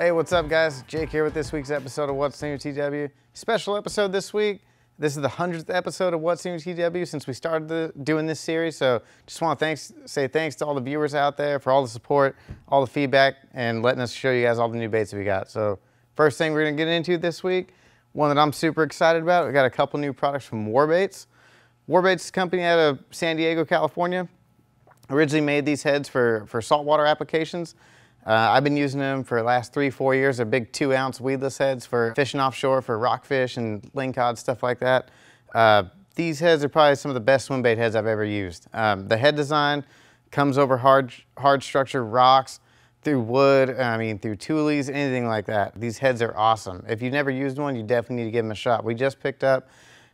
Hey, what's up guys? Jake here with this week's episode of What's New TW. Special episode this week. This is the 100th episode of What's New TW since we started doing this series. So just want to say thanks to all the viewers out there for all the support, all the feedback, and letting us show you guys all the new baits that we got. So first thing we're gonna get into this week, one that I'm super excited about. We got a couple new products from Warbaits. Warbaits company out of San Diego, California. Originally made these heads for saltwater applications. I've been using them for the last 3-4 years. They're big 2-ounce weedless heads for fishing offshore for rockfish and lingcod, stuff like that. These heads are probably some of the best swim bait heads I've ever used. The head design comes over hard structured rocks, through wood, through tules, anything like that. These heads are awesome. If you've never used one, you definitely need to give them a shot. We just picked up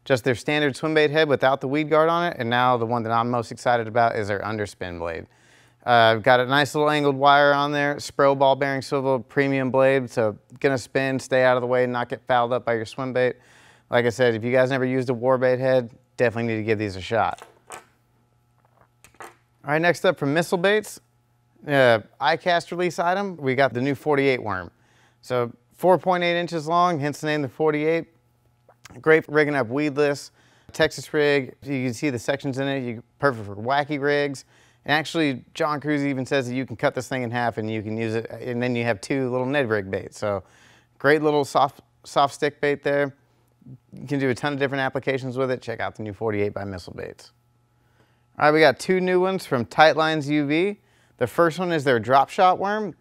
just their standard swim bait head without the weed guard on it, and now the one that I'm most excited about is their underspin blade. Got a nice little angled wire on there, Spro ball bearing swivel premium blade, so gonna spin, stay out of the way, not get fouled up by your swim bait. Like I said, if you guys never used a Warbait head, definitely need to give these a shot. All right, next up from Missile Baits, ICAST release item, we got the new 48 worm. So 4.8 inches long, hence the name the 48. Great for rigging up weedless, Texas rig. You can see the sections in it, perfect for wacky rigs. And actually, John Cruz even says that you can cut this thing in half and you can use it, and then you have 2 little Ned rig baits. So great little soft stick bait there. You can do a ton of different applications with it. Check out the new 48 by Missile Baits. All right, we got 2 new ones from Tightlines UV. The first one is their Dropshot worm.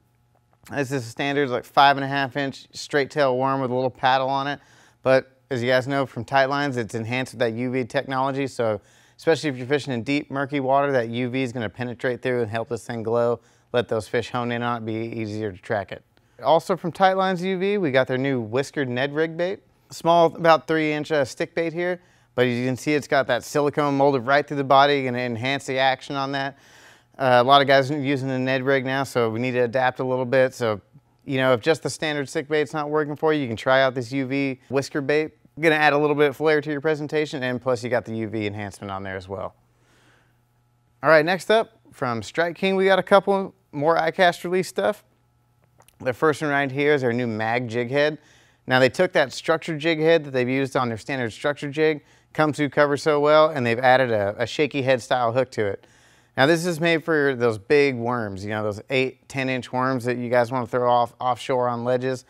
This is a standard like 5.5-inch straight tail worm with a little paddle on it. But as you guys know from Tightlines, it's enhanced with that UV technology. So especially if you're fishing in deep, murky water, that UV is going to penetrate through and help this thing glow. Let those fish hone in on it, be easier to track it. Also from Tightlines UV, we got their new Whisker Ned rig bait. Small, about 3-inch stick bait here, but as you can see, it's got that silicone molded right through the body, going to enhance the action on that. A lot of guys are using the Ned rig now, so we need to adapt a little bit. So, you know, if just the standard stick bait's not working for you, you can try out this UV Whisker bait. Going to add a little bit of flair to your presentation, and plus you got the UV enhancement on there as well. All right, next up from Strike King, we got a couple more ICAST release stuff. The first one right here is their new mag jig head. Now they took that structured jig head that they've used on their standard structured jig, comes through cover so well, and they've added a shaky head style hook to it. Now this is made for those big worms, you know, those 8-10-inch worms that you guys want to throw offshore on ledges.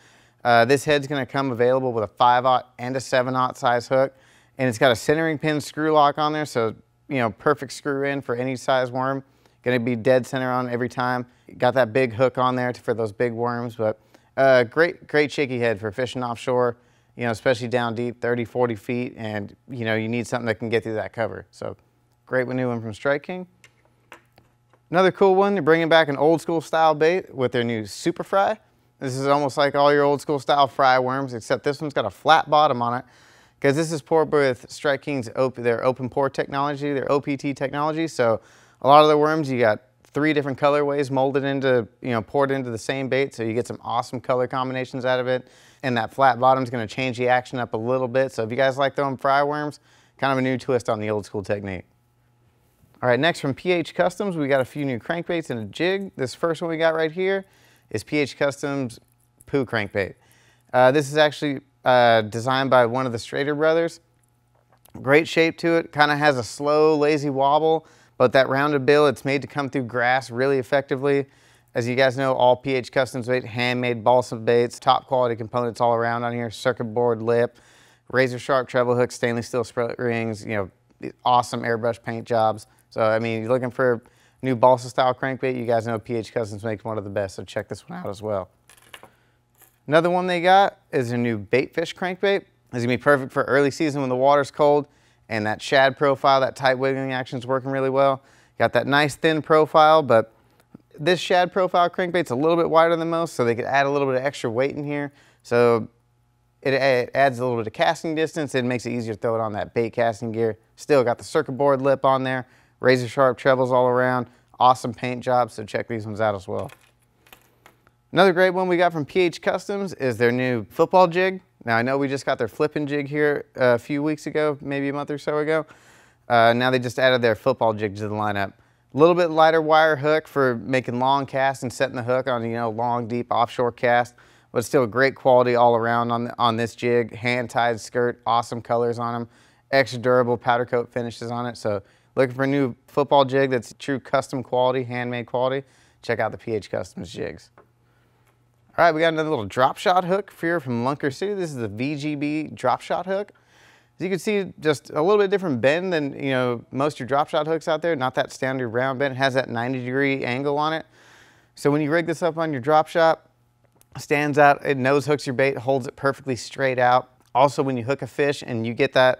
This head's going to come available with a 5/0 and a 7/0 size hook, and it's got a centering pin screw lock on there, so you know, perfect screw in for any size worm. Going to be dead center on every time. Got that big hook on there for those big worms, but great shaky head for fishing offshore, you know, especially down deep, 30-40 feet, and you know, you need something that can get through that cover. So great new one from Strike King. Another cool one, they're bringing back an old school style bait with their new Super Fry. This is almost like all your old school style fry worms, except this one's got a flat bottom on it, because this is poured with Strike King's their open pour technology, their OPT technology. So a lot of the worms, you got 3 different colorways molded into, you know, poured into the same bait, so you get some awesome color combinations out of it. And that flat bottom is going to change the action up a little bit. So if you guys like throwing fry worms, kind of a new twist on the old school technique. All right, next from PH Customs, we got a few new crankbaits and a jig. This first one we got right here is PH Customs Pooh crankbait. This is actually designed by one of the Strader brothers. Great shape to it, kind of has a slow, lazy wobble, but that rounded bill, it's made to come through grass really effectively. As you guys know, all PH Customs bait, handmade balsa baits, top quality components all around on here, circuit board lip, razor sharp treble hook, stainless steel split rings, you know, awesome airbrush paint jobs. So, I mean, you're looking for new balsa style crankbait, you guys know PH Customs makes one of the best, so check this one out as well. Another one they got is a new Baitfish Crankbait. It's gonna be perfect for early season when the water's cold and that shad profile, that tight wiggling action is working really well. Got that nice thin profile, but this shad profile crankbait's a little bit wider than most, so they could add a little bit of extra weight in here. So it adds a little bit of casting distance. It makes it easier to throw it on that bait casting gear. Still got the circuit board lip on there, razor sharp trebles all around, awesome paint job, so check these ones out as well. Another great one we got from PH Customs is their new football jig. Now I know we just got their flipping jig here a few weeks ago, maybe a month or so ago. Now they just added their football jig to the lineup. A little bit lighter wire hook for making long casts and setting the hook on, you know, long, deep offshore cast. but still great quality all around on this jig. Hand-tied skirt, awesome colors on them, extra durable powder coat finishes on it. So looking for a new football jig that's true custom quality, handmade quality, check out the PH Customs jigs. All right, we got another little drop shot hook here from Lunker City. This is the VGB drop shot hook. As you can see, just a little bit different bend than most of your drop shot hooks out there. Not that standard round bend. It has that 90-degree angle on it. So when you rig this up on your drop shot, stands out. It nose hooks your bait, holds it perfectly straight out. Also, when you hook a fish and you get the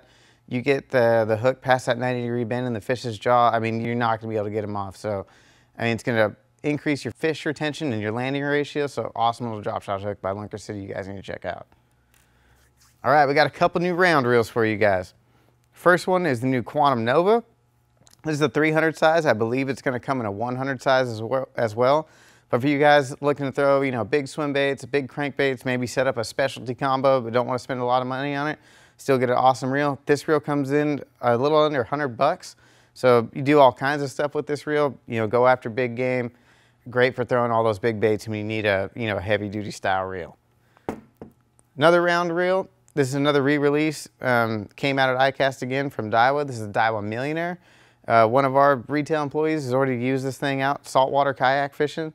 hook past that 90-degree bend in the fish's jaw, I mean, you're not going to be able to get them off. So, I mean, it's going to increase your fish retention and your landing ratio. So, awesome little drop shot hook by Lunker City. You guys need to check out. All right, we got a couple new round reels for you guys. First one is the new Quantum Nova. This is a 300 size. I believe it's going to come in a 100 size as well. But for you guys looking to throw, big swim baits, big crankbaits, maybe set up a specialty combo but don't want to spend a lot of money on it, still get an awesome reel. This reel comes in a little under 100 bucks. So you do all kinds of stuff with this reel. Go after big game. Great for throwing all those big baits when you need a heavy duty style reel. Another round reel. This is another re-release. Came out at ICAST again from Daiwa. This is a Daiwa Millionaire. One of our retail employees has already used this thing out saltwater kayak fishing.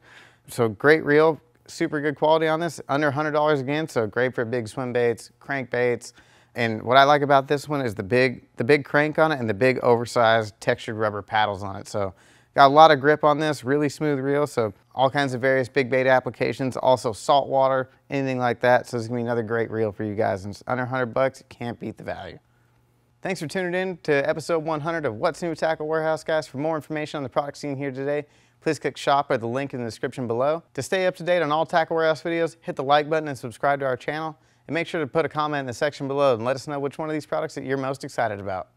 So great reel, super good quality on this. Under $100 again, so great for big swim baits, crankbaits. And what I like about this one is the big crank on it and the big oversized textured rubber paddles on it. So got a lot of grip on this, really smooth reel. So all kinds of various big bait applications, also saltwater, anything like that. So this is gonna be another great reel for you guys. And it's under 100 bucks, you can't beat the value. Thanks for tuning in to episode 100 of What's New at Tackle Warehouse, guys. For more information on the products seen here today, please click shop at the link in the description below. To stay up to date on all Tackle Warehouse videos, hit the like button and subscribe to our channel. And make sure to put a comment in the section below and let us know which one of these products that you're most excited about.